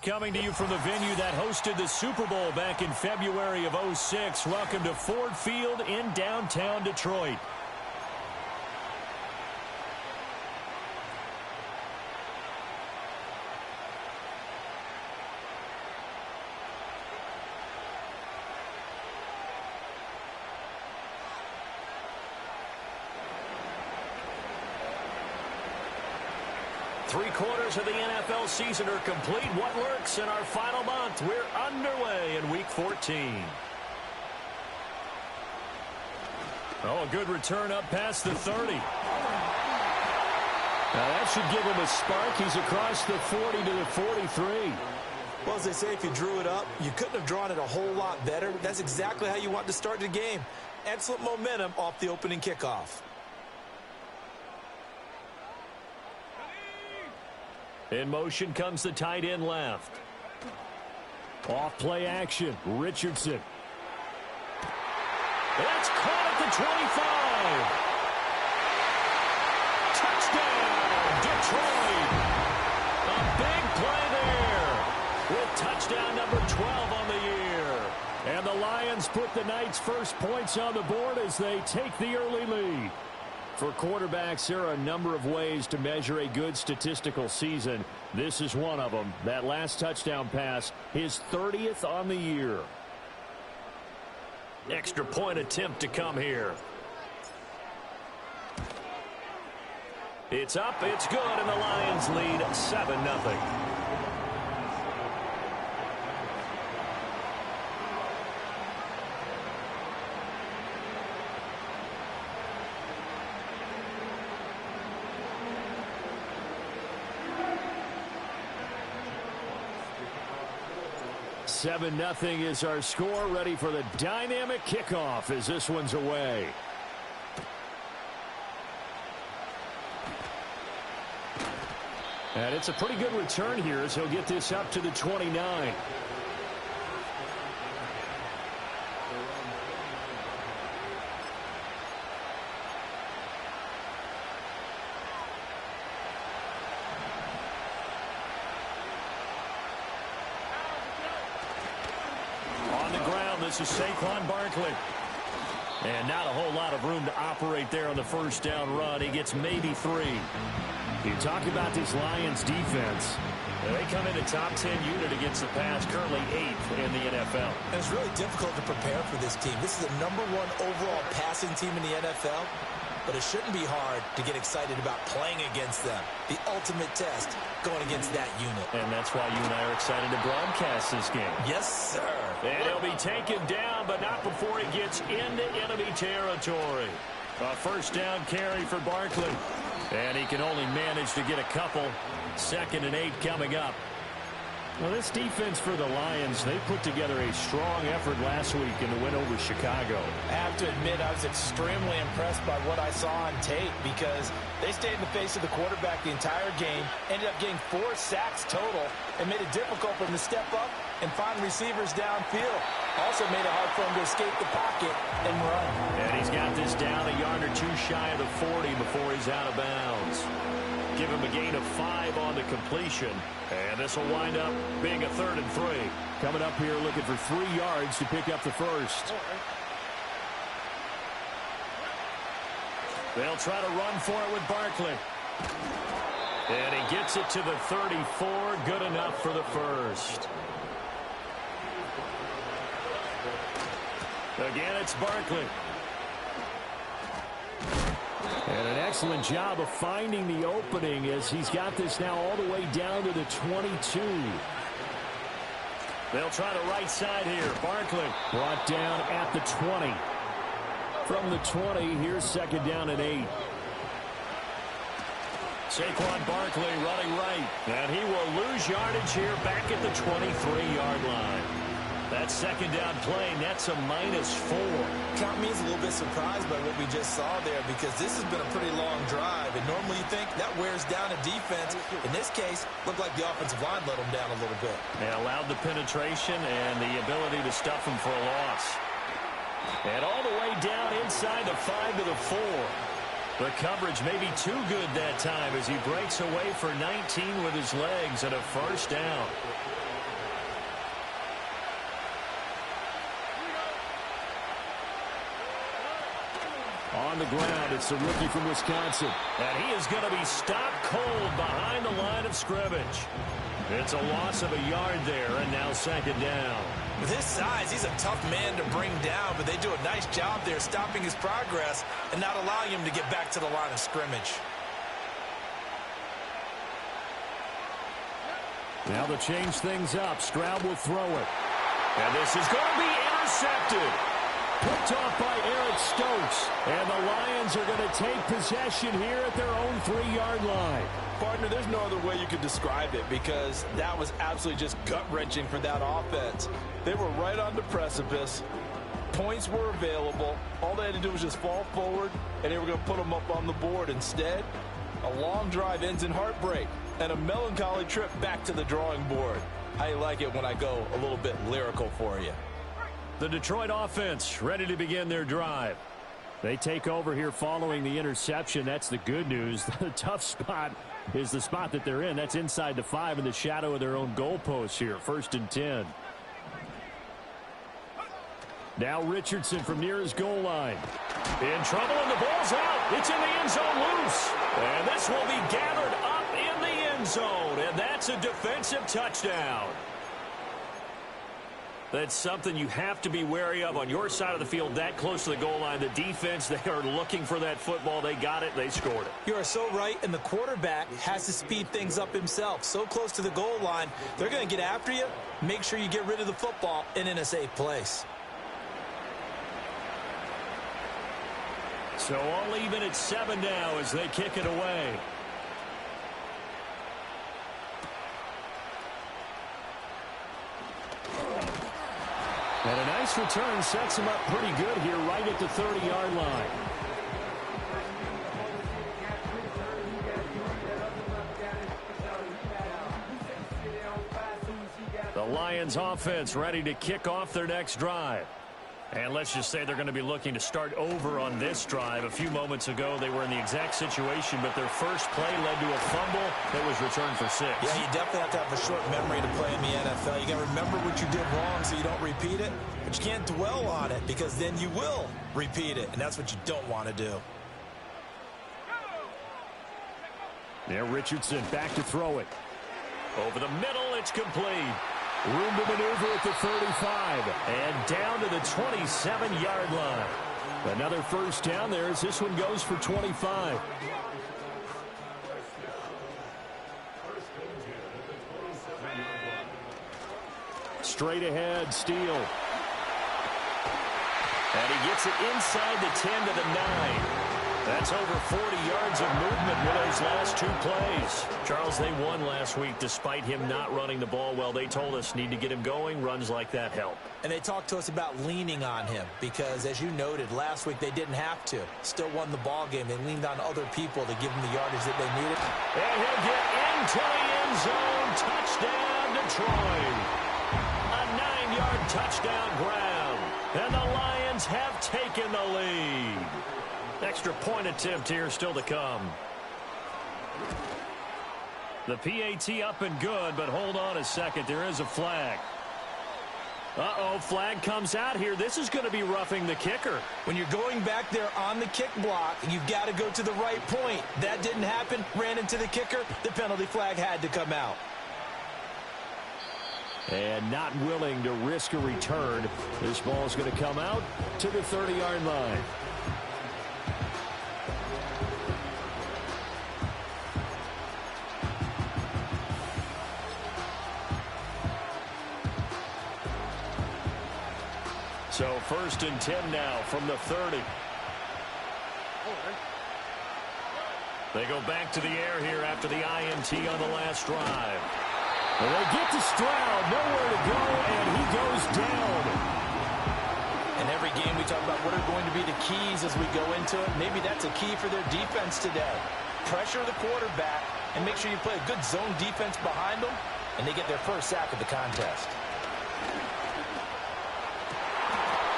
Coming to you from the venue that hosted the Super Bowl back in February of '06. Welcome to Ford Field in downtown Detroit. Three-quarters of the NFL season are complete. What lurks in our final month? We're underway in Week 14. Oh, a good return up past the 30. Now, that should give him a spark. He's across the 40 to the 43. Well, as they say, if you drew it up, you couldn't have drawn it a whole lot better. That's exactly how you want to start the game. Excellent momentum off the opening kickoff. In motion comes the tight end left. Off play action. Richardson. That's caught at the 25. Touchdown, Detroit. A big play there with touchdown number 12 on the year. And the Lions put the Knights' first points on the board as they take the early lead. For quarterbacks, there are a number of ways to measure a good statistical season. This is one of them. That last touchdown pass, his 30th on the year. Extra point attempt to come here. It's up, it's good, and the Lions lead 7-0. Seven 0 is our score. Ready for the dynamic kickoff as this one's away. And it's a pretty good return here as he'll get this up to the 29. This is Saquon Barkley. And not a whole lot of room to operate there on the first down run. He gets maybe 3. You talk about this Lions defense. They come in a top 10 unit against the pass, currently 8th in the NFL. And it's really difficult to prepare for this team. This is the #1 overall passing team in the NFL. But it shouldn't be hard to get excited about playing against them. The ultimate test going against that unit. And that's why you and I are excited to broadcast this game. Yes, sir. And he'll be taken down, but not before he gets into enemy territory. A first down carry for Barkley. And he can only manage to get a couple. 2nd and 8 coming up. Well, this defense for the Lions, they put together a strong effort last week in the win over Chicago. I have to admit, I was extremely impressed by what I saw on tape because they stayed in the face of the quarterback the entire game, ended up getting 4 sacks total, and made it difficult for him to step up and find receivers downfield. Also made it hard for him to escape the pocket and run. And he's got this down a yard or 2 shy of the 40 before he's out of bounds. Give him a gain of 5 on the completion. And this will wind up being a 3rd and 3. Coming up here looking for 3 yards to pick up the first. They'll try to run for it with Barkley. And he gets it to the 34. Good enough for the first. Again, it's Barkley. And an excellent job of finding the opening as he's got this now all the way down to the 22. They'll try the right side here. Barkley brought down at the 20. From the 20, here's 2nd down and 8. Saquon Barkley running right. And he will lose yardage here back at the 23-yard line. That 2nd down play nets a -4. Count me as a little bit surprised by what we just saw there because this has been a pretty long drive. And normally you think that wears down a defense. In this case, looked like the offensive line let them down a little bit. They allowed the penetration and the ability to stuff them for a loss. And all the way down inside the 5 to the 4. The coverage may be too good that time as he breaks away for 19 with his legs and a first down. On the ground, it's the rookie from Wisconsin. And he is going to be stopped cold behind the line of scrimmage. It's a loss of a yard there, and now second down. With his size, he's a tough man to bring down, but they do a nice job there stopping his progress and not allowing him to get back to the line of scrimmage. Now to change things up, Stroud will throw it. And this is going to be intercepted. Picked off by Eric Stokes. And the Lions are going to take possession here at their own 3-yard line. Partner, there's no other way you could describe it because that was absolutely just gut-wrenching for that offense. They were right on the precipice. Points were available. All they had to do was just fall forward, and they were going to put them up on the board. Instead, a long drive ends in heartbreak and a melancholy trip back to the drawing board. I like it when I go a little bit lyrical for you. The Detroit offense ready to begin their drive. They take over here following the interception. That's the good news. The tough spot is the spot that they're in. That's inside the 5 in the shadow of their own goalpost here. 1st and 10. Now Richardson from near his goal line. In trouble, and the ball's out. It's in the end zone loose. And this will be gathered up in the end zone. And that's a defensive touchdown. That's something you have to be wary of on your side of the field that close to the goal line. The defense, they are looking for that football. They got it. They scored it. You are so right, and the quarterback has to speed things up himself. So close to the goal line, they're going to get after you. Make sure you get rid of the football and in a safe place. So all even at 7 now as they kick it away. And a nice return sets him up pretty good here right at the 30-yard line. The Lions offense ready to kick off their next drive. And let's just say they're going to be looking to start over on this drive. A few moments ago, they were in the exact situation, but their first play led to a fumble that was returned for 6. Yeah, you definitely have to have a short memory to play in the NFL. You got to remember what you did wrong so you don't repeat it, but you can't dwell on it because then you will repeat it, and that's what you don't want to do. There, Richardson back to throw it. Over the middle, it's complete. Room to maneuver at the 35. And down to the 27-yard line. Another first down there as this one goes for 25. Straight ahead, Steele. And he gets it inside the 10 to the 9. That's over 40 yards of movement with those last 2 plays. Charles, they won last week despite him not running the ball well. They told us need to get him going. Runs like that help. And they talked to us about leaning on him because, as you noted, last week they didn't have to. Still won the ball game. They leaned on other people to give them the yardage that they needed. And he'll get into the end zone. Touchdown, Detroit. A 9-yard touchdown grab. And the Lions have taken the lead. Extra point attempt here still to come. The PAT up and good, but hold on a second. There is a flag. Uh-oh, flag comes out here. This is going to be roughing the kicker. When you're going back there on the kick block, you've got to go to the right point. That didn't happen. Ran into the kicker. The penalty flag had to come out. And not willing to risk a return. This ball is going to come out to the 30-yard line. So 1st and 10 now from the 30. They go back to the air here after the INT on the last drive. And they get to Stroud, nowhere to go, and he goes down. In every game we talk about what are going to be the keys as we go into it. Maybe that's a key for their defense today. Pressure the quarterback and make sure you play a good zone defense behind them, and they get their first sack of the contest.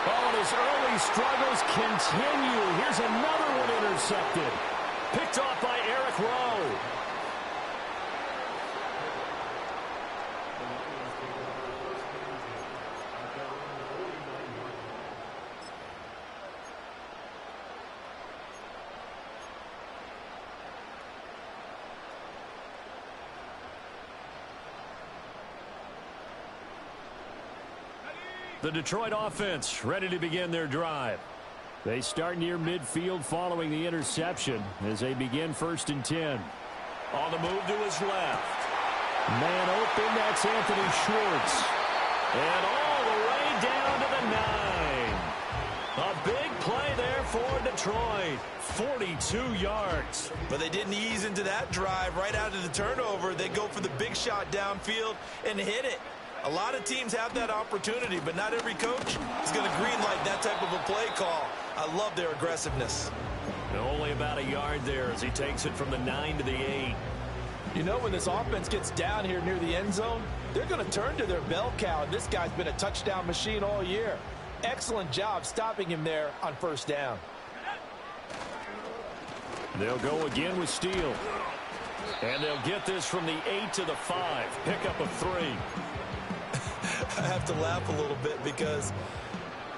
Oh, and his early struggles continue. Here's another one intercepted. Picked off by Eric Rowe. The Detroit offense ready to begin their drive. They start near midfield following the interception as they begin 1st and 10. On the move to his left. Man open, that's Anthony Schwartz. And all the way down to the 9. A big play there for Detroit. 42 yards. But they didn't ease into that drive right out of the turnover. They go for the big shot downfield and hit it. A lot of teams have that opportunity, but not every coach is going to greenlight that type of a play call. I love their aggressiveness. And only about a yard there as he takes it from the 9 to the 8. You know, when this offense gets down here near the end zone, they're going to turn to their bell cow. This guy's been a touchdown machine all year. Excellent job stopping him there on 1st down. They'll go again with Steele. And they'll get this from the 8 to the 5. Pickup of 3. I have to laugh a little bit because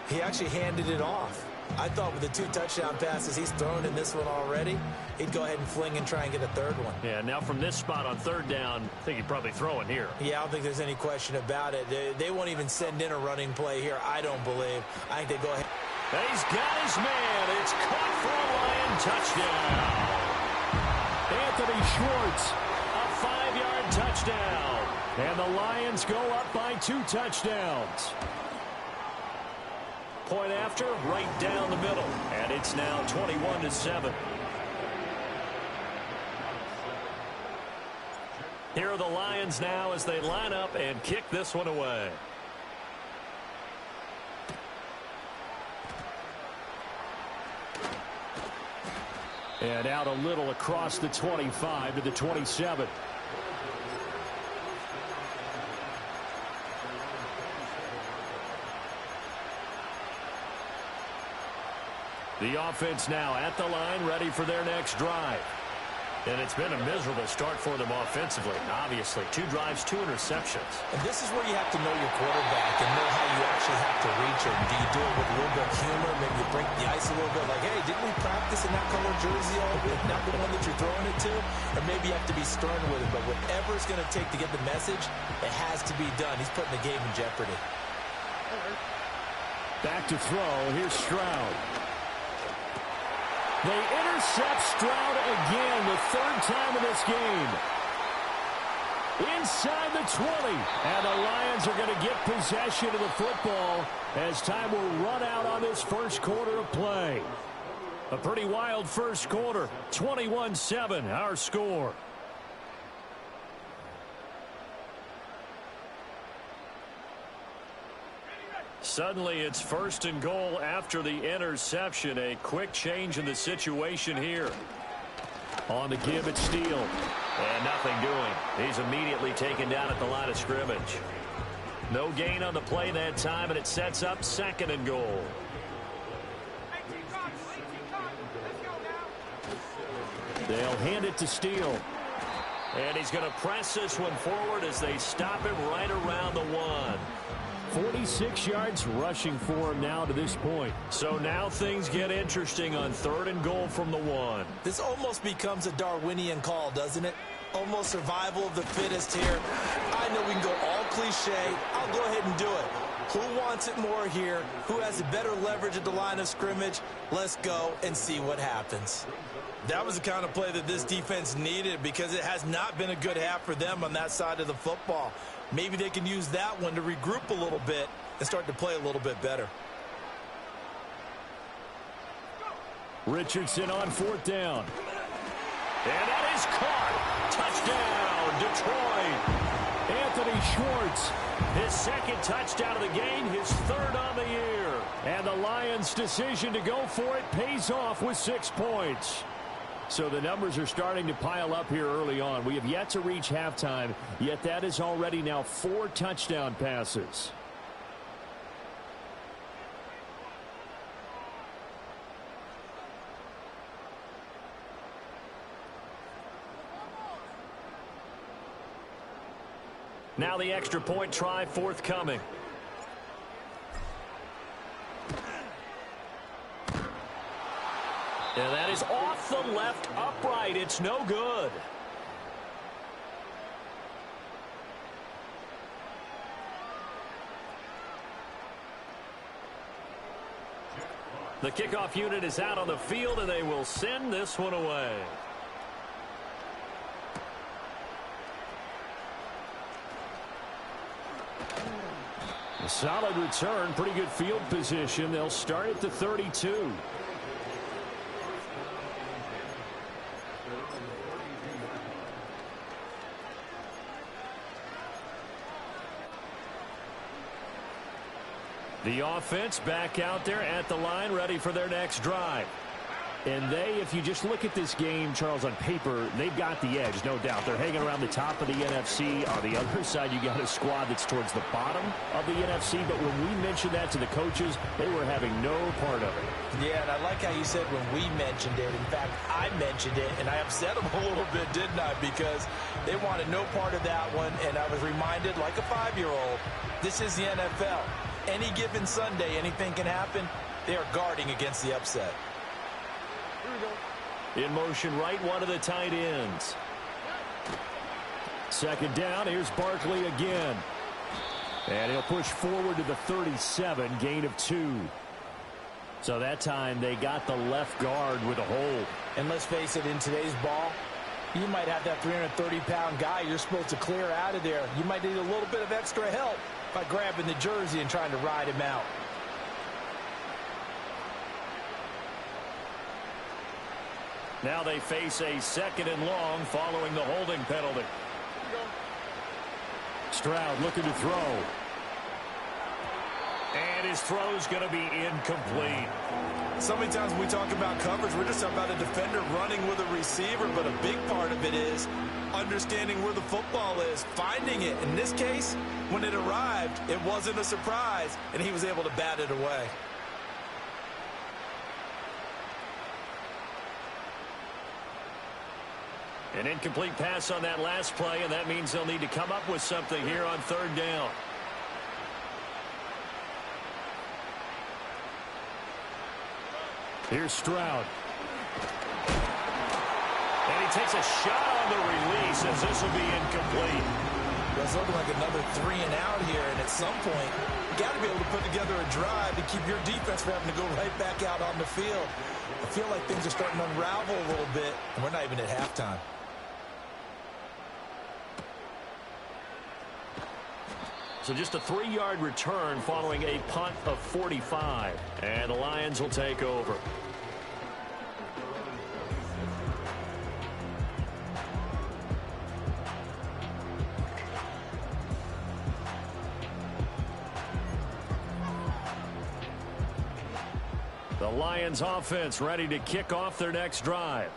he actually handed it off. I thought with the 2 touchdown passes he's thrown in this one already, he'd go ahead and fling and try and get a 3rd one. Yeah, now from this spot on 3rd down, I think he'd probably throw it here. Yeah, I don't think there's any question about it. They won't even send in a running play here, I don't believe. I think they go ahead. He's got his man. It's caught for a Lion touchdown. Anthony Schwartz, a 5-yard touchdown. And the Lions go up by 2 touchdowns. Point after, right down the middle. And it's now 21-7. Here are the Lions now as they line up and kick this one away. And out a little across the 25 to the 27. The offense now at the line, ready for their next drive. And it's been a miserable start for them offensively. Obviously, 2 drives, 2 interceptions. And this is where you have to know your quarterback and know how you actually have to reach him. Do you do it with a little bit of humor? Maybe you break the ice a little bit like, hey, didn't we practice in that color jersey all week? Not the one that you're throwing it to? Or maybe you have to be stern with it. But whatever it's going to take to get the message, it has to be done. He's putting the game in jeopardy. Back to throw. Here's Stroud. They intercept Stroud again, the 3rd time in this game. Inside the 20. And the Lions are going to get possession of the football as time will run out on this 1st quarter of play. A pretty wild 1st quarter. 21-7, our score. Suddenly, it's 1st and goal after the interception. A quick change in the situation here. On the give, it's Steele. And nothing doing. He's immediately taken down at the line of scrimmage. No gain on the play that time, and it sets up 2nd and goal. They'll hand it to Steele. And he's going to press this one forward as they stop him right around the 1. 46 yards rushing for him now to this point. So now things get interesting on 3rd and goal from the 1. This almost becomes a Darwinian call, doesn't it? Almost survival of the fittest here. I know we can go all cliche. I'll go ahead and do it. Who wants it more here? Who has the better leverage at the line of scrimmage? Let's go and see what happens. That was the kind of play that this defense needed because it has not been a good half for them on that side of the football. Maybe they can use that one to regroup a little bit and start to play a little bit better. Richardson on 4th down. And that is caught. Touchdown, Detroit. Anthony Schwartz, his 2nd touchdown of the game, his 3rd on the year. And the Lions' decision to go for it pays off with 6 points. So the numbers are starting to pile up here early on. We have yet to reach halftime, yet that is already now 4 touchdown passes. Now the extra point try forthcoming. And that is off the left upright. It's no good. The kickoff unit is out on the field, and they will send this one away. A solid return, pretty good field position. They'll start at the 32. The offense back out there at the line, ready for their next drive. And if you just look at this game, Charles, on paper, they've got the edge, no doubt. They're hanging around the top of the NFC. On the other side, you got a squad that's towards the bottom of the NFC. But when we mentioned that to the coaches, they were having no part of it. Yeah, and I like how you said when we mentioned it. In fact, I mentioned it, and I upset them a little bit, didn't I? Because they wanted no part of that one, and I was reminded, like a 5-year-old, this is the NFL. Any given Sunday, anything can happen. They are guarding against the upset. In motion right, one of the tight ends. Second down, here's Barkley again. And he'll push forward to the 37, gain of 2. So that time they got the left guard with a hold. And let's face it, in today's ball, you might have that 330-pound guy you're supposed to clear out of there. You might need a little bit of extra help by grabbing the jersey and trying to ride him out. Now they face a 2nd and long following the holding penalty. Stroud looking to throw. And his throw's going to be incomplete. So many times when we talk about coverage, we're just talking about a defender running with a receiver, but a big part of it is understanding where the football is, finding it. In this case, when it arrived, it wasn't a surprise, and he was able to bat it away. An incomplete pass on that last play, and that means they'll need to come up with something here on 3rd down. Here's Stroud. And he takes a shot on the release as this will be incomplete. It's looking like another 3 and out here, and at some point, you got to be able to put together a drive to keep your defense from having to go right back out on the field. I feel like things are starting to unravel a little bit, and we're not even at halftime. So just a 3-yard return following a punt of 45. And the Lions will take over. The Lions offense ready to kick off their next drive.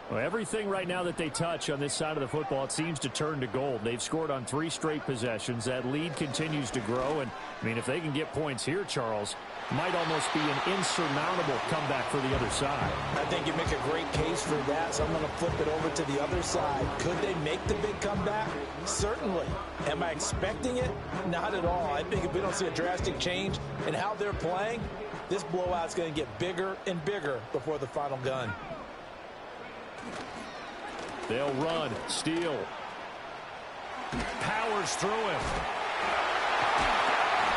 Well, everything right now that they touch on this side of the football, it seems to turn to gold. They've scored on 3 straight possessions. That lead continues to grow. And, I mean, if they can get points here, Charles, might almost be an insurmountable comeback for the other side. I think you make a great case for that, so I'm going to flip it over to the other side. Could they make the big comeback? Certainly. Am I expecting it? Not at all. I think if we don't see a drastic change in how they're playing, this blowout's going to get bigger and bigger before the final gun. They'll run. Steele. Powers through him.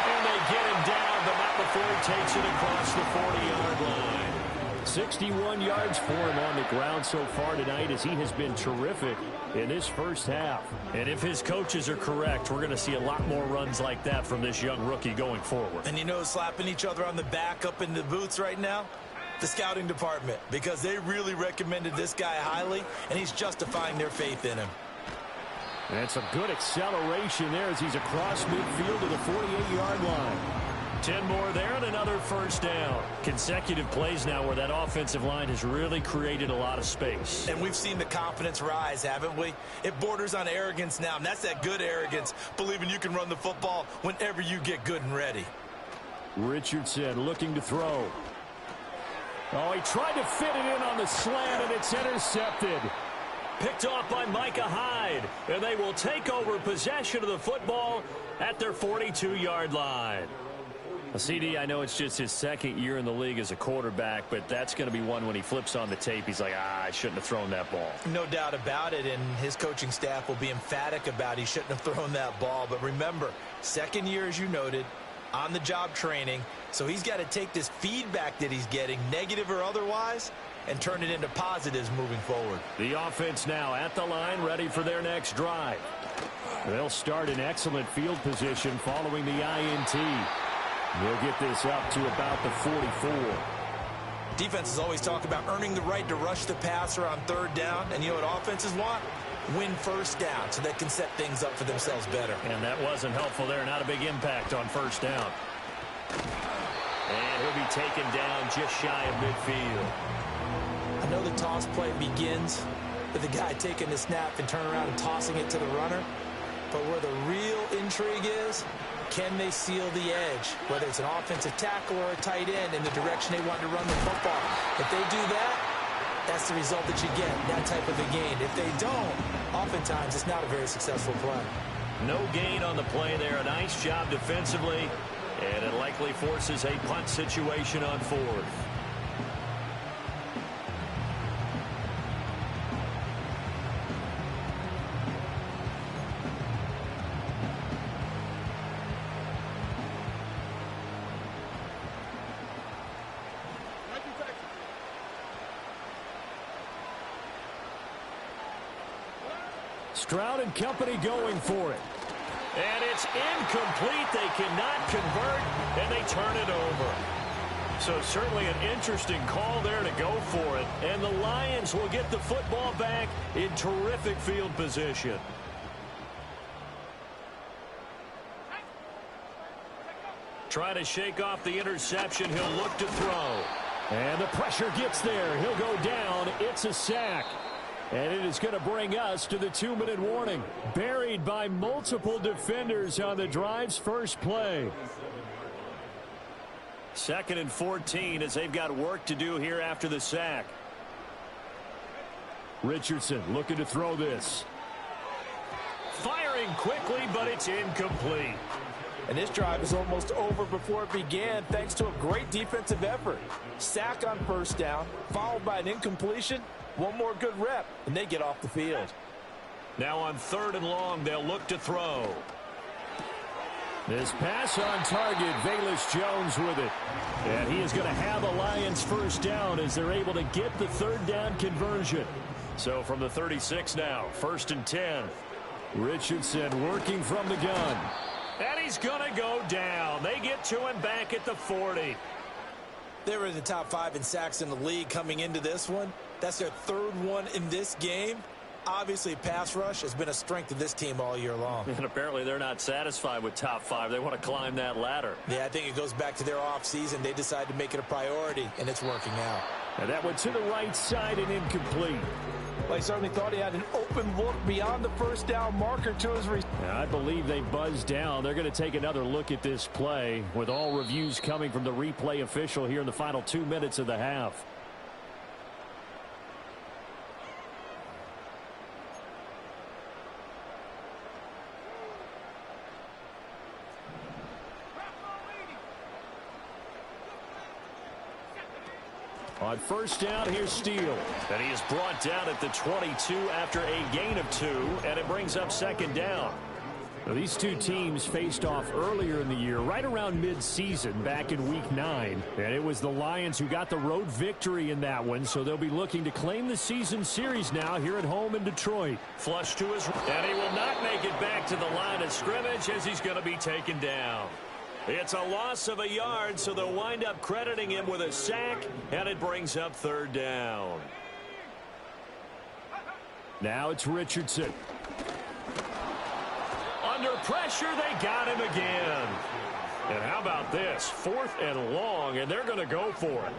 And they get him down, but not before he takes it across the 40-yard line. 61 yards for him on the ground so far tonight as he has been terrific in this first half. And if his coaches are correct, we're going to see a lot more runs like that from this young rookie going forward. And you know, slapping each other on the back up in the boots right now? The scouting department, because they really recommended this guy highly, and he's justifying their faith in him. And some good acceleration there as he's across midfield to the 48-yard line. 10 more there and another first down. Consecutive plays now where that offensive line has really created a lot of space. And we've seen the confidence rise, haven't we? It borders on arrogance now, and that's that good arrogance, believing you can run the football whenever you get good and ready. Richardson looking to throw. Oh, he tried to fit it in on the slant, and it's intercepted. Picked off by Micah Hyde, and they will take over possession of the football at their 42-yard line. CD, I know it's just his 2nd year in the league as a quarterback, but that's going to be one when he flips on the tape. He's like, I shouldn't have thrown that ball. No doubt about it, and his coaching staff will be emphatic about he shouldn't have thrown that ball. But remember, 2nd year, as you noted, on-the-job training, so he's got to take this feedback that he's getting, negative or otherwise, and turn it into positives moving forward. The offense now at the line, ready for their next drive. They'll start in excellent field position following the INT. They'll get this up to about the 44. Defenses always talk about earning the right to rush the passer on third down, and you know what offenses want? Win first down so they can set things up for themselves better. And that wasn't helpful there. Not a big impact on first down. And he'll be taken down just shy of midfield. I know the toss play begins with the guy taking the snap and turn around and tossing it to the runner. But where the real intrigue is, can they seal the edge? Whether it's an offensive tackle or a tight end in the direction they want to run the football. If they do that, that's the result that you get, that type of a gain. If they don't, oftentimes it's not a very successful play. No gain on the play there. A nice job defensively, and it likely forces a punt situation on fourth. Stroud and company going for it. And it's incomplete. They cannot convert, and they turn it over. So certainly an interesting call there to go for it. And the Lions will get the football back in terrific field position. Trying to shake off the interception. He'll look to throw. And the pressure gets there. He'll go down. It's a sack. And it is going to bring us to the 2-minute warning. Buried by multiple defenders on the drive's first play. 2nd and 14 as they've got work to do here after the sack. Richardson looking to throw this. Firing quickly, but it's incomplete. And this drive is almost over before it began thanks to a great defensive effort. Sack on first down, followed by an incompletion. One more good rep, and they get off the field. Now on 3rd and long, they'll look to throw. This pass on target, Velus Jones with it. And he is going to have a Lions first down as they're able to get the 3rd down conversion. So from the 36 now, 1st and 10. Richardson working from the gun. And he's going to go down. They get to him back at the 40. They were in the top 5 in sacks in the league coming into this one. That's their 3rd one in this game. Obviously, pass rush has been a strength of this team all year long. And apparently they're not satisfied with top 5. They want to climb that ladder. Yeah, I think it goes back to their offseason. They decided to make it a priority, and it's working out. And that went to the right side and incomplete. Well, he certainly thought he had an open look beyond the first down marker to his I believe they buzzed down. They're going to take another look at this play with all reviews coming from the replay official here in the final 2 minutes of the half. On first down, here's Steele. And he is brought down at the 22 after a gain of 2, and it brings up 2nd down. Now, these two teams faced off earlier in the year, right around mid-season, back in Week 9. And it was the Lions who got the road victory in that one, so they'll be looking to claim the season series now here at home in Detroit. Flush to his... And he will not make it back to the line of scrimmage as he's going to be taken down. It's a loss of a yard, so they'll wind up crediting him with a sack, and it brings up 3rd down. Now it's Richardson. Under pressure, they got him again. And how about this? 4th and long, and they're going to go for it.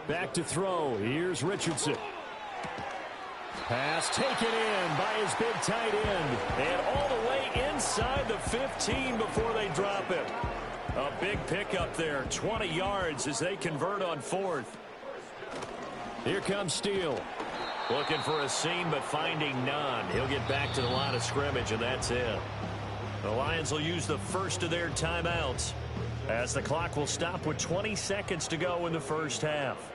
Back to throw. Here's Richardson. Pass taken in by his big tight end. And all the way inside the 15 before they drop it. A big pickup there. 20 yards as they convert on 4th. Here comes Steele. Looking for a seam, but finding none. He'll get back to the line of scrimmage, and that's it. The Lions will use the first of their timeouts as the clock will stop with 20 seconds to go in the first half.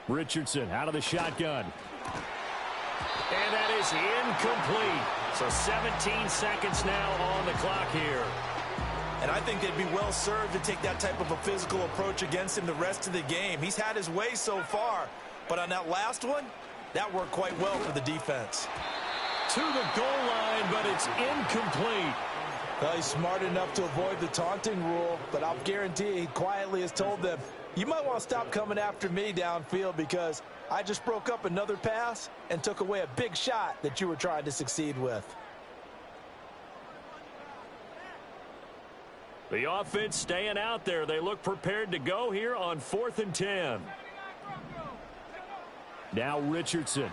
Richardson out of the shotgun. And that is incomplete. So 17 seconds now on the clock here. And I think they'd be well served to take that type of a physical approach against him the rest of the game. He's had his way so far, but on that last one, that worked quite well for the defense. To the goal line, but it's incomplete. Well, he's smart enough to avoid the taunting rule, but I'll guarantee he quietly has told them, you might want to stop coming after me downfield because I just broke up another pass and took away a big shot that you were trying to succeed with. The offense staying out there. They look prepared to go here on 4th and 10. Now Richardson.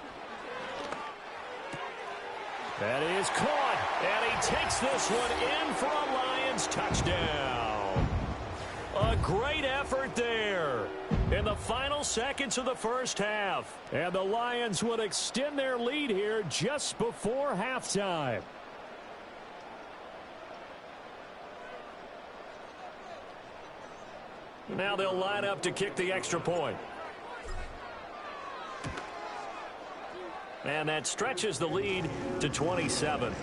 That is caught, and he takes this one in for a Lions touchdown. A great effort there in the final seconds of the first half. And the Lions would extend their lead here just before halftime. Now they'll line up to kick the extra point. And that stretches the lead to 27.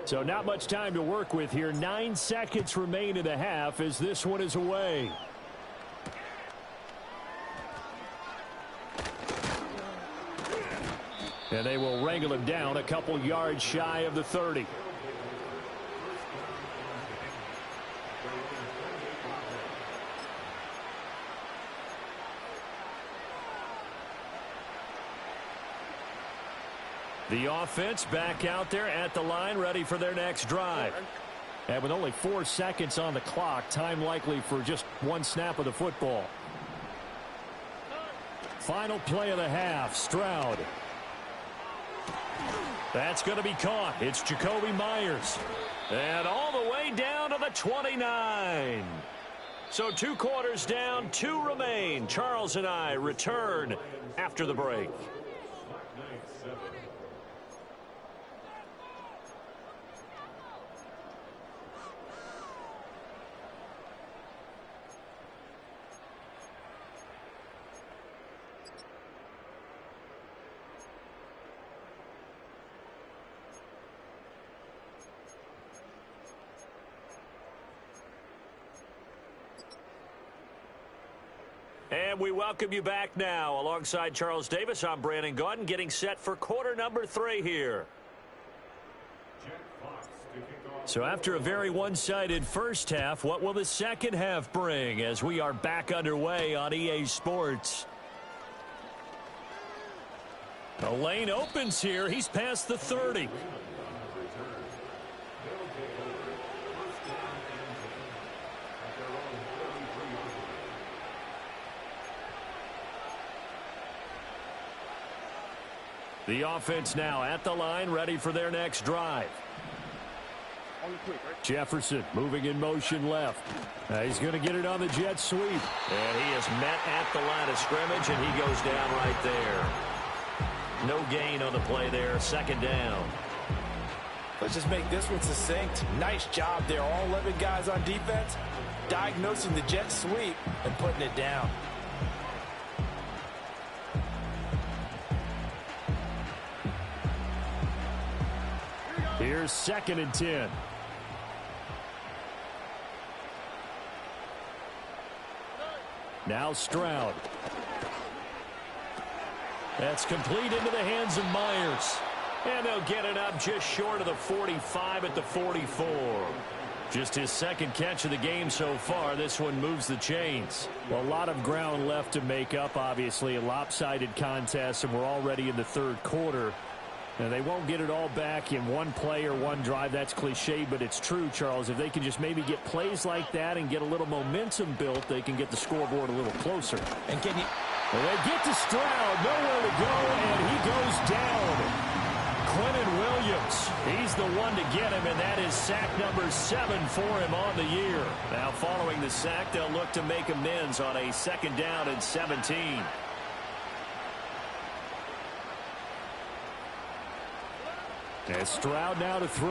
So not much time to work with here. 9 seconds remain in the half as this one is away. And they will wrangle him down a couple yards shy of the 30. The offense back out there at the line, ready for their next drive. And with only 4 seconds on the clock, time likely for just one snap of the football. Final play of the half, Stroud. That's going to be caught. It's Jakobi Meyers. And all the way down to the 29. So 2 quarters down, 2 remain. Charles and I return after the break. And we welcome you back now. Alongside Charles Davis, I'm Brandon Gaudin, getting set for quarter number 3 here. So after a very one-sided first half, what will the second half bring as we are back underway on EA Sports? The lane opens here. He's past the 30. The offense now at the line, ready for their next drive. Jefferson moving in motion left. He's going to get it on the jet sweep. And he is met at the line of scrimmage, and he goes down right there. No gain on the play there, 2nd down. Let's just make this one succinct. Nice job there. All 11 guys on defense diagnosing the jet sweep and putting it down. Here's 2nd and 10. Now Stroud. That's complete into the hands of Myers. And they'll get it up just short of the 45 at the 44. Just his 2nd catch of the game so far. This one moves the chains. Well, a lot of ground left to make up, obviously. A lopsided contest, and we're already in the 3rd quarter. And they won't get it all back in one play or one drive. That's cliche, but it's true, Charles. If they can just maybe get plays like that and get a little momentum built, they can get the scoreboard a little closer. And can you... Well, they get to Stroud, nowhere to go, and he goes down. Quentin Williams, he's the one to get him, and that is sack number 7 for him on the year. Now, following the sack, they'll look to make amends on a 2nd down and 17. As Stroud now to throw.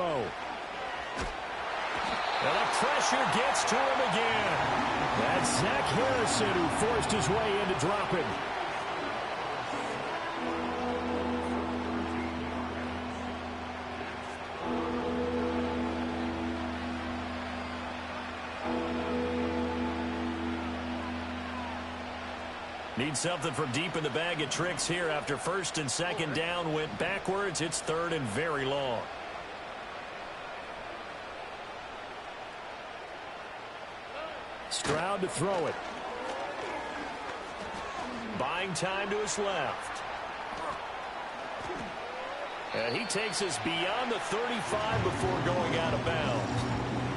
And the pressure gets to him again. That's Zach Harrison who forced his way into dropping. Need something from deep in the bag of tricks here after first and second down went backwards. It's third and very long. Stroud to throw it. Buying time to his left. And he takes us beyond the 35 before going out of bounds.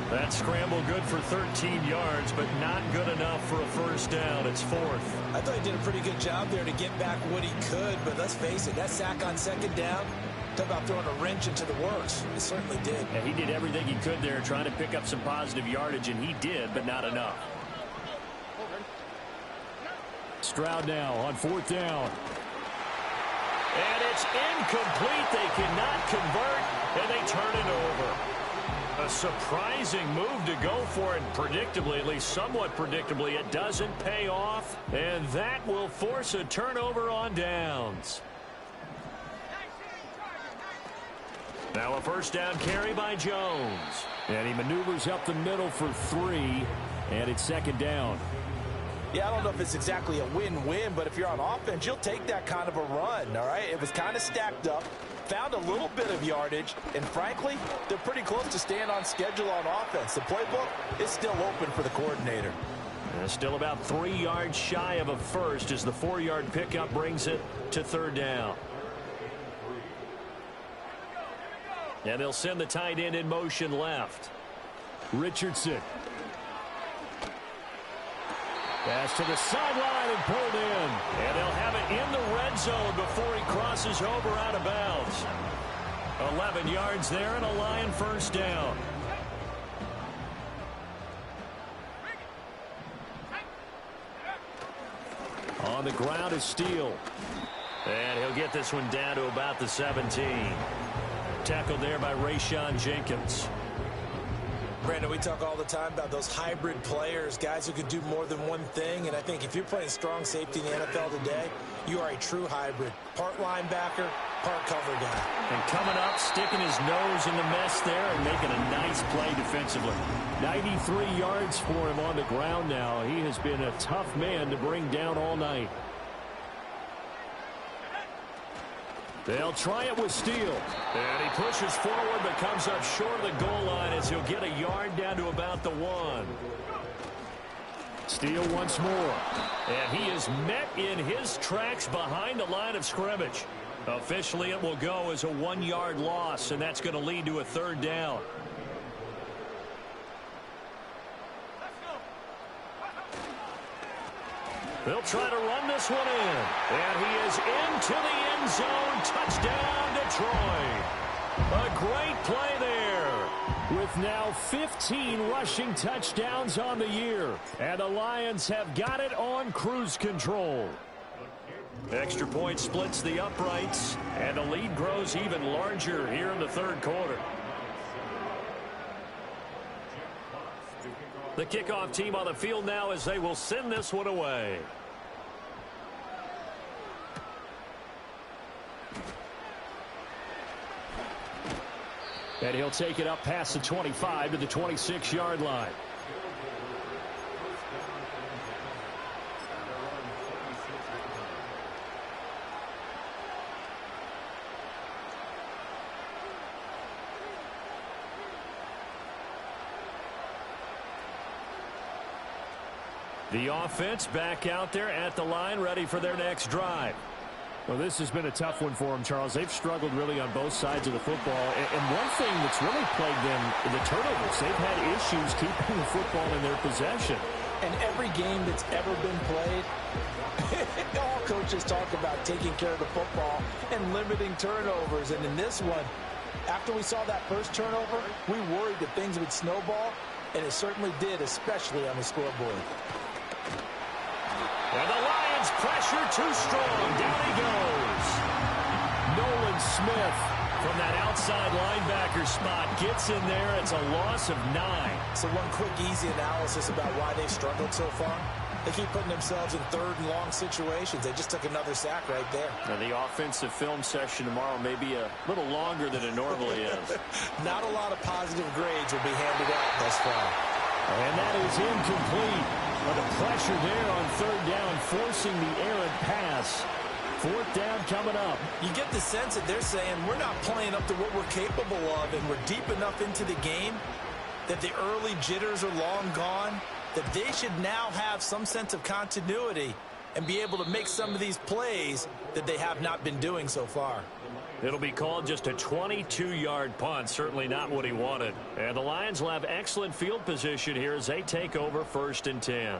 That scramble good for 13 yards, but not good enough for a first down. It's fourth. I thought he did a pretty good job there to get back what he could, but let's face it, that sack on second down, talk about throwing a wrench into the works. It certainly did. And he did everything he could there trying to pick up some positive yardage, and he did, but not enough. Stroud now on fourth down. And it's incomplete. They cannot convert, and they turn it over. A surprising move to go for it, predictably, at least somewhat predictably. It doesn't pay off, and that will force a turnover on downs. Now a first down carry by Jones. And he maneuvers up the middle for 3, and it's second down. Yeah, I don't know if it's exactly a win-win, but if you're on offense, you'll take that kind of a run, all right? It was kind of stacked up, found a little bit of yardage, and frankly, they're pretty close to staying on schedule on offense. The playbook is still open for the coordinator. Still about 3 yards shy of a first as the 4-yard pickup brings it to third down. And they'll send the tight end in motion left. Richardson. Pass to the sideline and pulled in. And they'll have it in the red zone before he crosses over out of bounds. 11 yards there and a Lion first down. On the ground is Steele. And he'll get this one down to about the 17. Tackled there by Rayshon Jenkins. Brandon, we talk all the time about those hybrid players, guys who could do more than one thing, and I think if you're playing strong safety in the NFL today, you are a true hybrid. Part linebacker, part cover guy. And coming up, sticking his nose in the mess there and making a nice play defensively. 93 yards for him on the ground now. He has been a tough man to bring down all night. They'll try it with Steele. And he pushes forward but comes up short of the goal line as he'll get a yard down to about the 1. Steele once more. And he is met in his tracks behind the line of scrimmage. Officially, it will go as a 1-yard loss, and that's going to lead to a third down. They'll try to run this one in. And he is into the end zone. Touchdown, Detroit. A great play there. With now 15 rushing touchdowns on the year. And the Lions have got it on cruise control. Extra point splits the uprights. And the lead grows even larger here in the third quarter. The kickoff team on the field now as they will send this one away. And he'll take it up past the 25 to the 26-yard line. The offense back out there at the line, ready for their next drive. Well, this has been a tough one for them, Charles. They've struggled really on both sides of the football. And one thing that's really plagued them, the turnovers. They've had issues keeping the football in their possession. And every game that's ever been played, all coaches talk about taking care of the football and limiting turnovers. And in this one, after we saw that first turnover, we worried that things would snowball, and it certainly did, especially on the scoreboard. And the Lions pressure too strong. Down he goes. Nolan Smith From that outside linebacker spot, gets in there. It's a loss of 9. So one quick, easy analysis about why they struggled so far. They keep putting themselves in third and long situations. They just took another sack right there. Now, the offensive film session tomorrow may be a little longer than it normally is. Not a lot of positive grades will be handed out thus far. And that is incomplete. But the pressure there on third down, forcing the errant pass. Fourth down coming up. You get the sense that they're saying we're not playing up to what we're capable of, and we're deep enough into the game that the early jitters are long gone, that they should now have some sense of continuity and be able to make some of these plays that they have not been doing so far. It'll be called just a 22-yard punt. Certainly not what he wanted. And the Lions will have excellent field position here as they take over 1st and 10.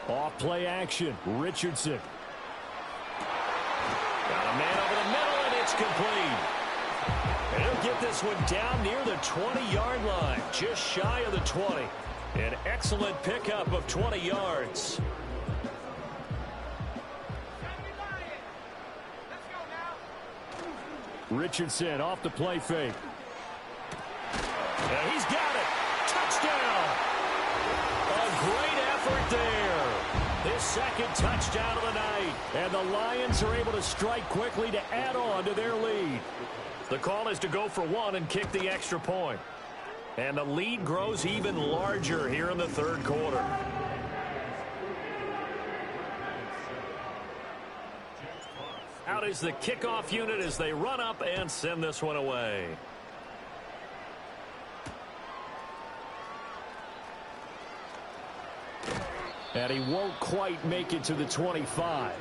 Off play action. Richardson. Got a man over the middle, and it's complete. And he'll get this one down near the 20-yard line, just shy of the 20. An excellent pickup of 20 yards. Richardson off the play fake. And he's got it. Touchdown. A great effort there. His second touchdown of the night. And the Lions are able to strike quickly to add on to their lead. The call is to go for 1 and kick the extra point. And the lead grows even larger here in the third quarter. Out is the kickoff unit as they run up and send this one away. And he won't quite make it to the 25.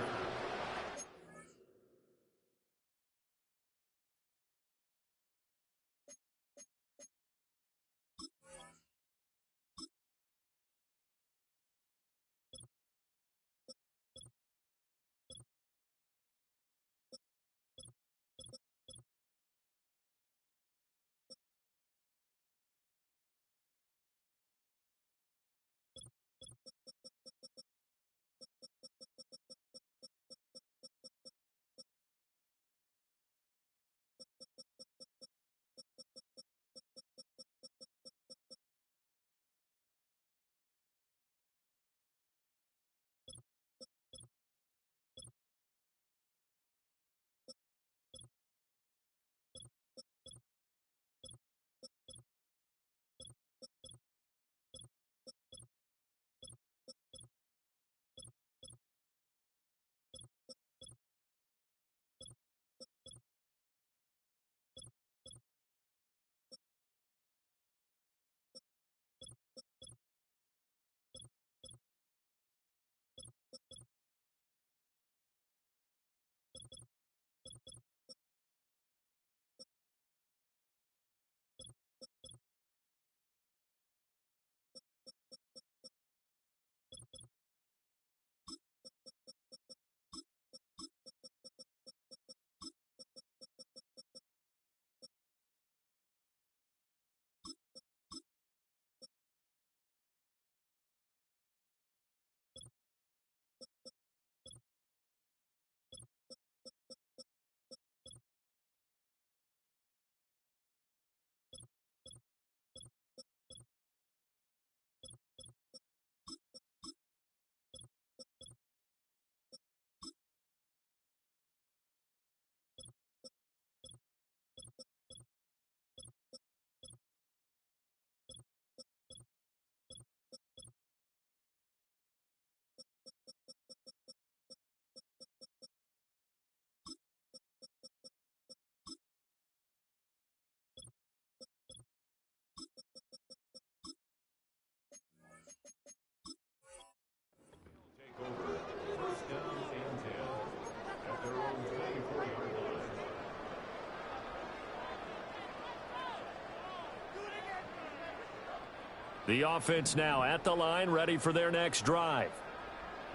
The offense now at the line, ready for their next drive.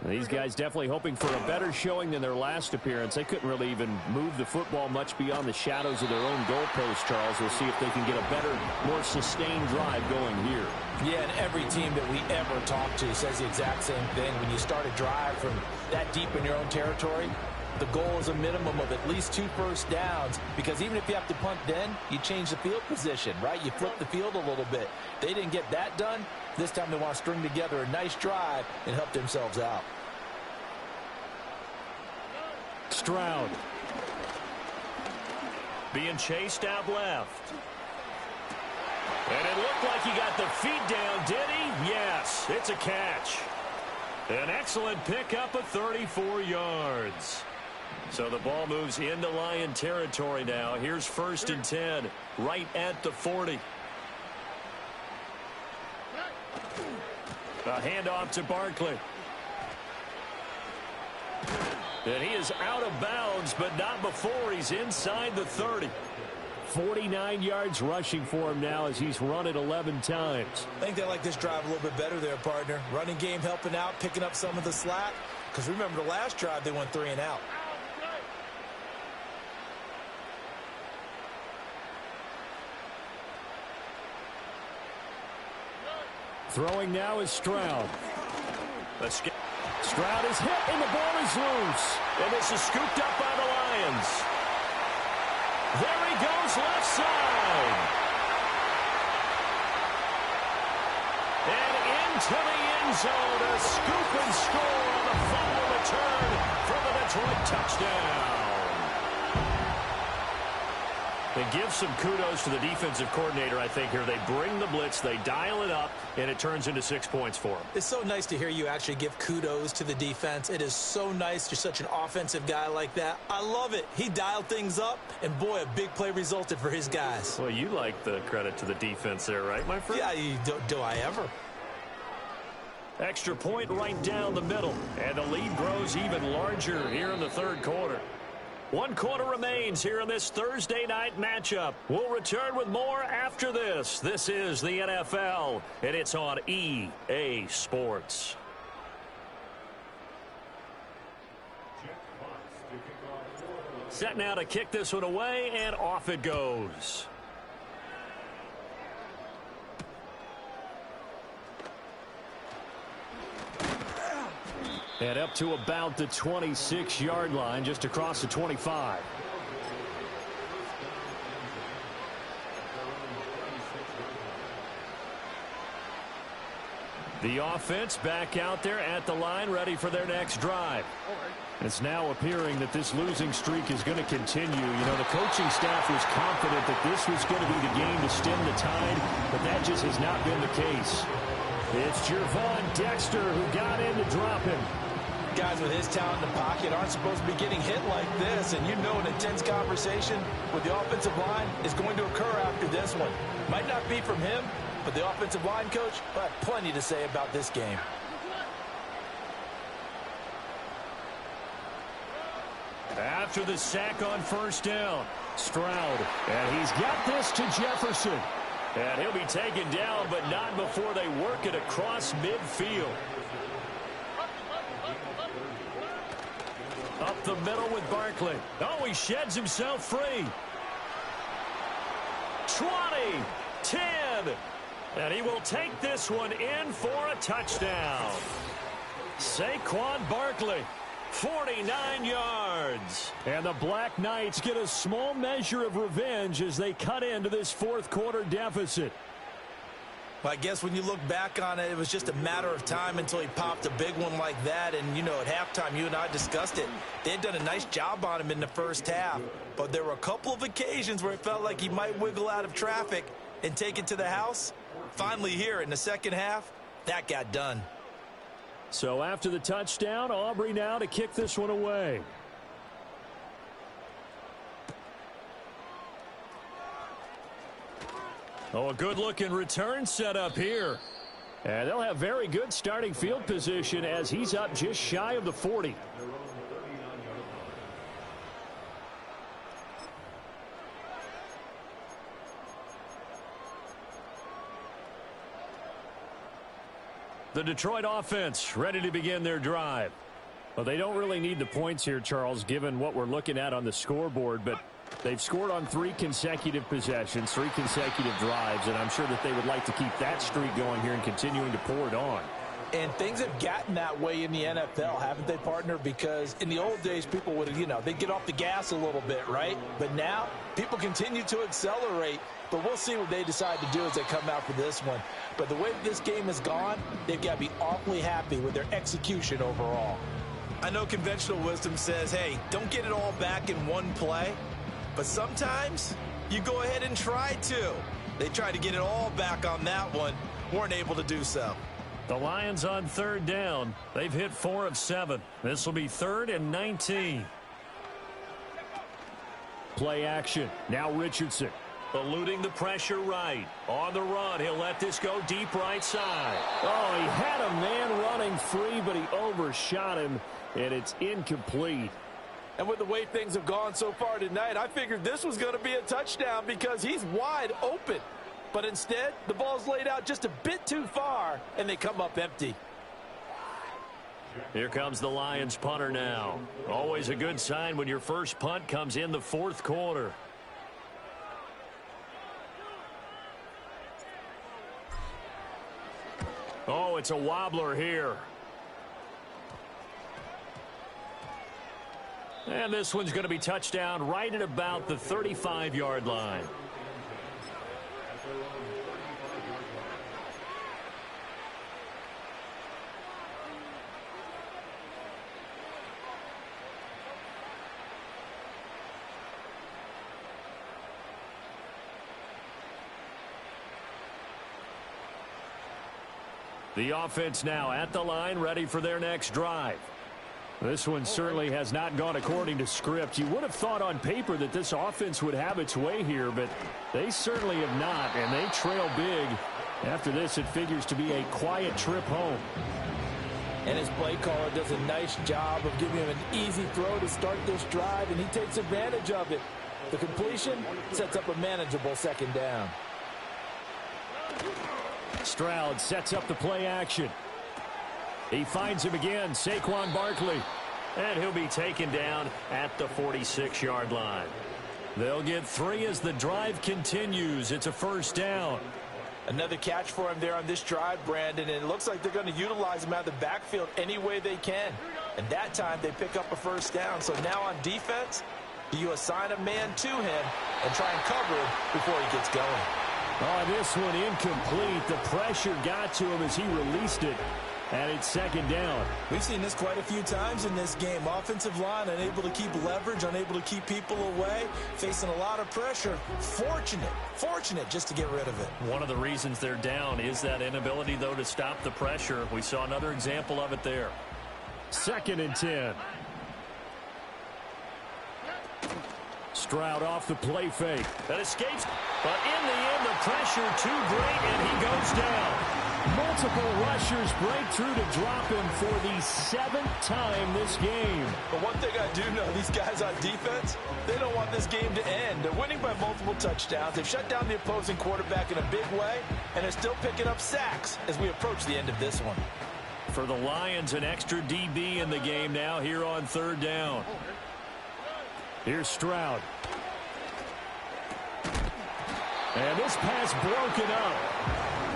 These guys definitely hoping for a better showing than their last appearance. They couldn't really even move the football much beyond the shadows of their own goalpost, Charles. We'll see if they can get a better, more sustained drive going here. Yeah, and every team that we ever talk to says the exact same thing. When you start a drive from that deep in your own territory, the goal is a minimum of at least 2 first downs, because even if you have to punt then, you change the field position, right? You flip the field a little bit. They didn't get that done. This time they want to string together a nice drive and help themselves out. Stroud. Being chased out left. And it looked like he got the feet down, did he? Yes, it's a catch. An excellent pickup of 34 yards. So the ball moves into Lion territory now. Here's 1st and 10, right at the 40. A handoff to Barkley. And he is out of bounds, but not before he's inside the 30. 49 yards rushing for him now as he's run it 11 times. I think they like this drive a little bit better there, partner. Running game helping out, picking up some of the slack. Because remember the last drive, they went 3 and out. Throwing now is Stroud. Stroud is hit, and the ball is loose. And this is scooped up by the Lions. There he goes, left side. And into the end zone, a scoop and score on the fumble return for the Detroit touchdown. And give some kudos to the defensive coordinator, I think, here. They bring the blitz, they dial it up, and it turns into 6 points for them. It's so nice to hear you actually give kudos to the defense. It is so nice. You're such an offensive guy like that. I love it. He dialed things up, and boy, a big play resulted for his guys. Well, you like the credit to the defense there, right, my friend? Yeah, do I ever? Extra point right down the middle, and the lead grows even larger here in the 3rd quarter. 1 quarter remains here in this Thursday night matchup. We'll return with more after this. This is the NFL, and it's on EA Sports. Set now to kick this one away, and off it goes. And up to about the 26-yard line, just across the 25. The offense back out there at the line, ready for their next drive. It's now appearing that this losing streak is going to continue. You know, the coaching staff was confident that this was going to be the game to stem the tide, but that just has not been the case. It's Gervon Dexter who got in to drop him. Guys with his talent in the pocket aren't supposed to be getting hit like this, and you know an intense conversation with the offensive line is going to occur after this one. Might not be from him, but the offensive line coach will have plenty to say about this game. After the sack on 1st down, Stroud, and he's got this to Jefferson. And he'll be taken down, but not before they work it across midfield. Up the middle with Barkley. Oh, he sheds himself free. 20, 10, and he will take this one in for a touchdown. Saquon Barkley, 49 yards. And the Black Knights get a small measure of revenge as they cut into this 4th quarter deficit. Well, I guess when you look back on it, it was just a matter of time until he popped a big one like that. And, you know, at halftime, you and I discussed it. They had done a nice job on him in the 1st half. But there were a couple of occasions where it felt like he might wiggle out of traffic and take it to the house. Finally here in the 2nd half, that got done. So after the touchdown, Aubrey now to kick this one away. Oh, a good-looking return set up here. And they'll have very good starting field position as he's up just shy of the 40. The The Detroit offense ready to begin their drive. Well, they don't really need the points here, Charles, given what we're looking at on the scoreboard, but they've scored on 3 consecutive possessions, 3 consecutive drives, and I'm sure that they would like to keep that streak going here and continuing to pour it on. And things have gotten that way in the NFL, haven't they, partner? Because in the old days, people would, they'd get off the gas a little bit, right? But now, people continue to accelerate. But we'll see what they decide to do as they come out for this one. But the way this game has gone, they've got to be awfully happy with their execution overall. I know conventional wisdom says, hey, don't get it all back in one play. But sometimes, you go ahead and try to. They tried to get it all back on that one, weren't able to do so. The Lions on 3rd down. They've hit 4 of 7. This will be 3rd and 19. Play action. Now Richardson. Eluding the pressure right. On the run, he'll let this go deep right side. Oh, he had a man running free, but he overshot him, and it's incomplete. And with the way things have gone so far tonight, I figured this was going to be a touchdown because he's wide open. But instead, the ball's laid out just a bit too far, and they come up empty. Here comes the Lions punter now. Always a good sign when your first punt comes in the 4th quarter. Oh, it's a wobbler here. And this one's going to be touchdown right at about the 35-yard line. The offense now at the line, ready for their next drive. This one certainly has not gone according to script. You would have thought on paper that this offense would have its way here, but they certainly have not, and they trail big. After this, it figures to be a quiet trip home. And his play caller does a nice job of giving him an easy throw to start this drive, and he takes advantage of it. The completion sets up a manageable 2nd down. Stroud sets up the play action. He finds him again, Saquon Barkley. And he'll be taken down at the 46-yard line. They'll get 3 as the drive continues. It's a 1st down. Another catch for him there on this drive, Brandon, and it looks like they're going to utilize him out of the backfield any way they can. And that time they pick up a 1st down. So now on defense, you assign a man to him and try and cover him before he gets going. Oh, this one incomplete. The pressure got to him as he released it. And it's 2nd down. We've seen this quite a few times in this game. Offensive line unable to keep leverage, unable to keep people away, facing a lot of pressure. Fortunate just to get rid of it. One of the reasons they're down is that inability, though, to stop the pressure. We saw another example of it there. 2nd and 10. Stroud off the play fake. That escapes, but in the end, the pressure too great, and he goes down. Multiple rushers break through to drop him for the 7th time this game. But one thing I do know, these guys on defense, they don't want this game to end. They're winning by multiple touchdowns. They've shut down the opposing quarterback in a big way, and they're still picking up sacks as we approach the end of this one. For the Lions, an extra DB in the game now here on 3rd down. Here's Stroud. And this pass broken up.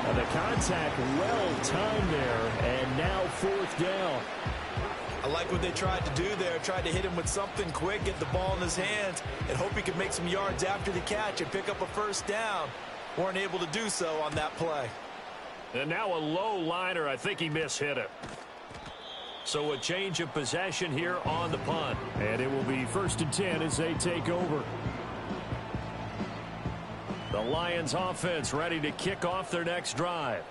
And the contact well-timed there, and now 4th down. I like what they tried to do there. Tried to hit him with something quick, get the ball in his hands, and hope he could make some yards after the catch and pick up a 1st down. Weren't able to do so on that play. And now a low liner. I think he mishit it. So a change of possession here on the punt. And it will be 1st and 10 as they take over. The Lions offense ready to kick off their next drive.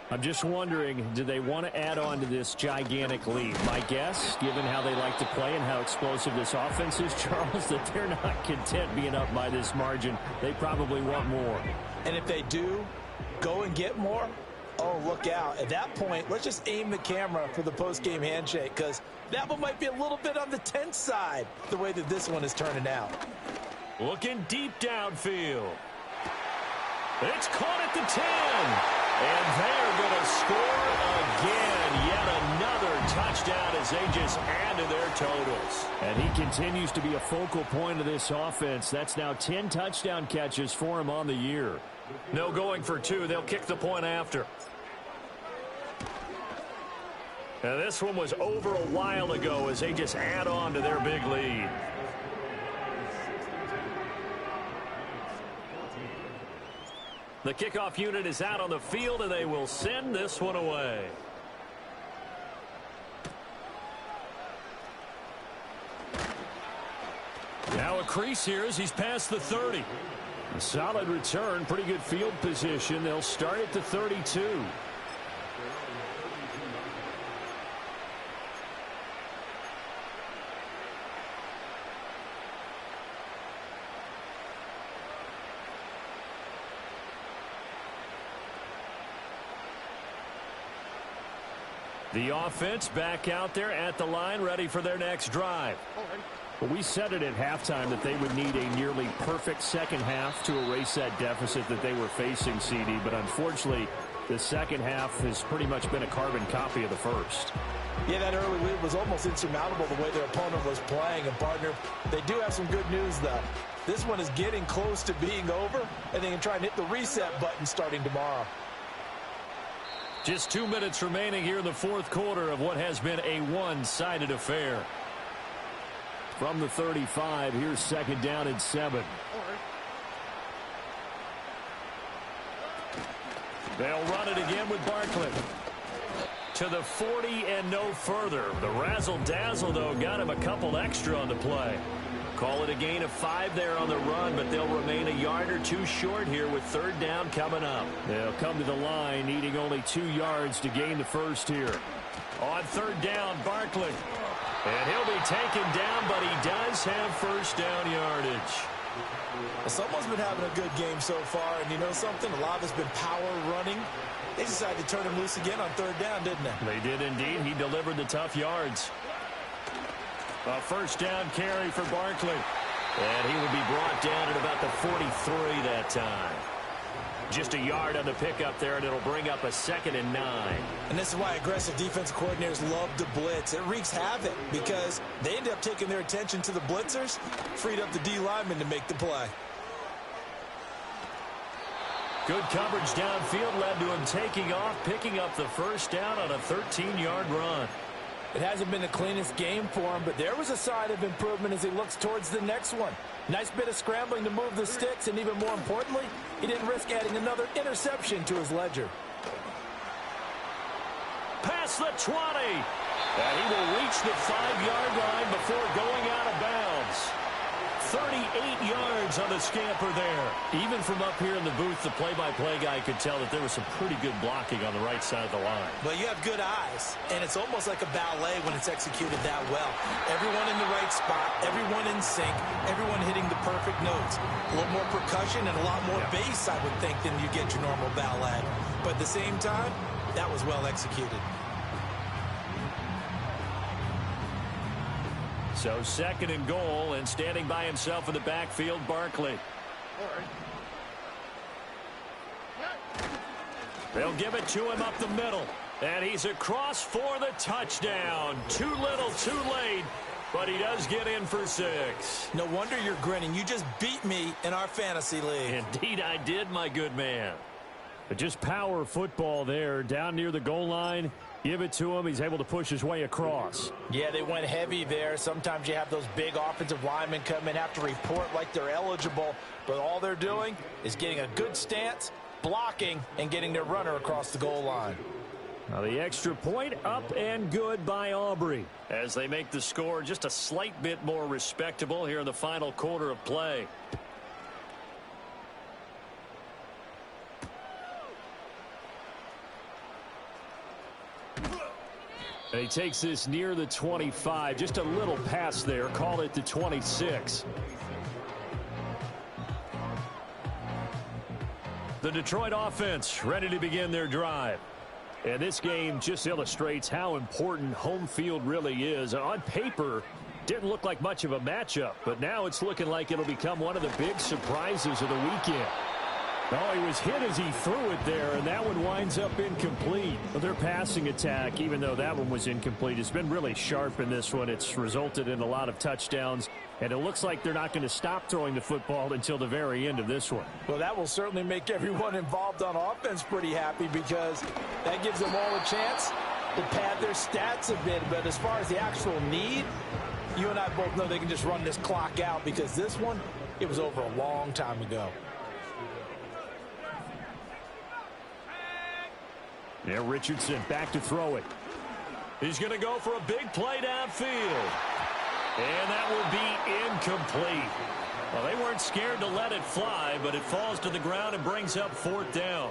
I'm just wondering, do they want to add on to this gigantic lead? My guess, given how they like to play and how explosive this offense is, Charles, that they're not content being up by this margin. They probably want more. And if they do go and get more, oh, look out. At that point, let's just aim the camera for the post-game handshake, because that one might be a little bit on the tense side, the way that this one is turning out. Looking deep downfield. It's caught at the 10. And they're going to score again. Yet another touchdown as they just add to their totals. And he continues to be a focal point of this offense. That's now 10 touchdown catches for him on the year. No going for two. They'll kick the point after. And this one was over a while ago as they just add on to their big lead. The kickoff unit is out on the field, and they will send this one away. Now a crease here as he's past the 30. A solid return, pretty good field position. They'll start at the 32. The offense back out there at the line, ready for their next drive. Well, we said it at halftime that they would need a nearly perfect second half to erase that deficit that they were facing, CD. But unfortunately, the second half has pretty much been a carbon copy of the first. Yeah, that early lead was almost insurmountable the way their opponent was playing. And, partner, they do have some good news, though. This one is getting close to being over, and they can try and hit the reset button starting tomorrow. Just 2 minutes remaining here in the fourth quarter of what has been a one-sided affair. From the 35, here's second down and 7. They'll run it again with Barkley. To the 40 and no further. The razzle-dazzle, though, got him a couple extra on the play. Call it a gain of 5 there on the run, but they'll remain a yard or two short here with third down coming up. They'll come to the line, needing only 2 yards to gain the first here. On third down, Barkley. And he'll be taken down, but he does have first down yardage. Someone's been having a good game so far, and you know something? A lot of it's been power running. They decided to turn him loose again on third down, didn't they? They did indeed. He delivered the tough yards. A first down carry for Barkley. And he will be brought down at about the 43 that time. Just a yard on the pickup there, and it'll bring up a 2nd and 9. And this is why aggressive defensive coordinators love to blitz. It wreaks havoc because they end up taking their attention to the blitzers, freed up the D lineman to make the play. Good coverage downfield led to him taking off, picking up the first down on a 13-yard run. It hasn't been the cleanest game for him, but there was a sign of improvement as he looks towards the next one. Nice bit of scrambling to move the sticks, and even more importantly, he didn't risk adding another interception to his ledger. Past the 20. And he will reach the 5-yard line before going out of bounds. 38 yards on the scamper there. Even from up here in the booth, the play-by-play guy could tell that there was some pretty good blocking on the right side of the line. Well, you have good eyes, and it's almost like a ballet when it's executed that well. Everyone in the right spot, everyone in sync, everyone hitting the perfect notes. A little more percussion and a lot more bass, I would think, than you get your normal ballet. But at the same time, that was well executed. So 2nd and goal, and standing by himself in the backfield, Barkley. They'll give it to him up the middle. And he's across for the touchdown. Too little, too late. But he does get in for 6. No wonder you're grinning. You just beat me in our fantasy league. Indeed I did, my good man. But just power football there, down near the goal line. Give it to him. He's able to push his way across. Yeah, they went heavy there. Sometimes you have those big offensive linemen come in, have to report like they're eligible. But all they're doing is getting a good stance, blocking, and getting their runner across the goal line. Now the extra point up and good by Aubrey. As they make the score just a slight bit more respectable here in the final quarter of play. And he takes this near the 25. Just a little pass there. Call it the 26. The Detroit offense ready to begin their drive. And this game just illustrates how important home field really is. On paper, didn't look like much of a matchup, but now it's looking like it'll become one of the big surprises of the weekend. Oh, he was hit as he threw it there, and that one winds up incomplete. Well, their passing attack, even though that one was incomplete, has been really sharp in this one. It's resulted in a lot of touchdowns, and it looks like they're not going to stop throwing the football until the very end of this one. Well, that will certainly make everyone involved on offense pretty happy because that gives them all a chance to pad their stats a bit. But as far as the actual need, you and I both know they can just run this clock out because this one, it was over a long time ago. Now Richardson back to throw it. He's going to go for a big play downfield. And that will be incomplete. Well, they weren't scared to let it fly, but it falls to the ground and brings up 4th down.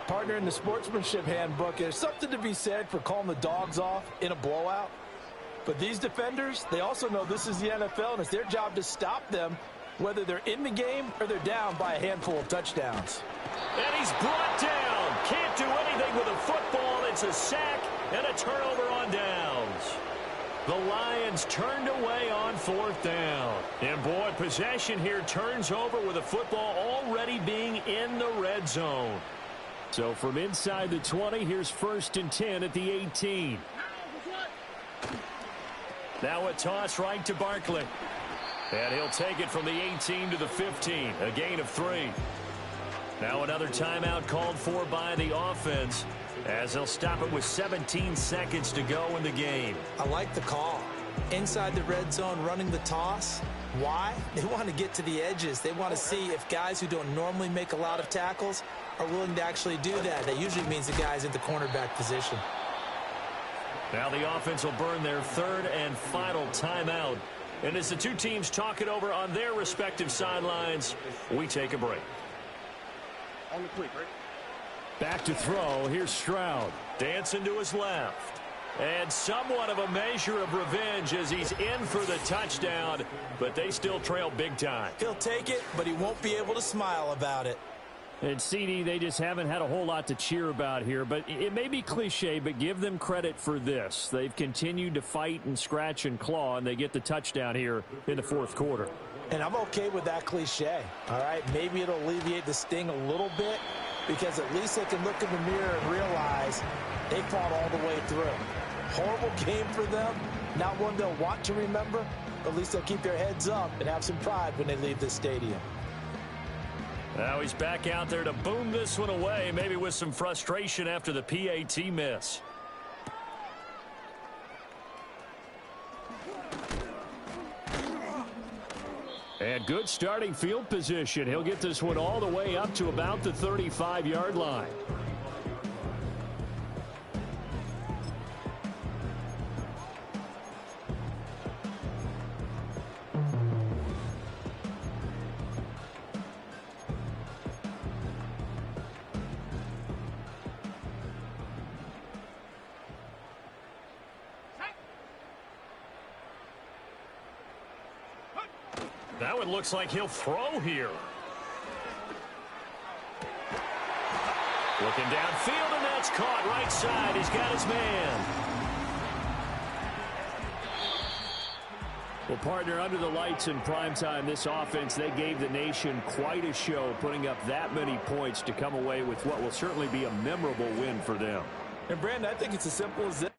Partner, in the sportsmanship handbook, there's something to be said for calling the dogs off in a blowout. But these defenders, they also know this is the NFL, and it's their job to stop them, whether they're in the game or they're down by a handful of touchdowns. And he's brought down. Can't do anything with a football. It's a sack and a turnover on downs. The Lions turned away on 4th down. And, boy, possession here turns over with a football already being in the red zone. So from inside the 20, here's 1st and 10 at the 18. Now a toss right to Barkley. And he'll take it from the 18 to the 15, a gain of 3. Now another timeout called for by the offense as they'll stop it with 17 seconds to go in the game. I like the call. Inside the red zone, running the toss. Why? They want to get to the edges. They want to see if guys who don't normally make a lot of tackles are willing to actually do that. That usually means the guy's at the cornerback position. Now the offense will burn their 3rd and final timeout. And as the two teams talk it over on their respective sidelines, we take a break. On the quick, right? Back to throw. Here's Stroud. Dancing to his left. And somewhat of a measure of revenge as he's in for the touchdown, but they still trail big time. He'll take it, but he won't be able to smile about it. And CD, they just haven't had a whole lot to cheer about here, but it may be cliche, but give them credit for this. They've continued to fight and scratch and claw, and they get the touchdown here in the 4th quarter. And I'm okay with that cliche, all right? Maybe it'll alleviate the sting a little bit because at least they can look in the mirror and realize they fought all the way through. Horrible game for them, not one they'll want to remember, but at least they'll keep their heads up and have some pride when they leave the stadium. Now he's back out there to boom this one away, maybe with some frustration after the PAT miss. And good starting field position. He'll get this one all the way up to about the 35-yard line. Now it looks like he'll throw here. Looking downfield, and that's caught right side. He's got his man. Well, partner, under the lights in primetime, this offense, they gave the nation quite a show, putting up that many points to come away with what will certainly be a memorable win for them. And, Brandon, I think it's as simple as this.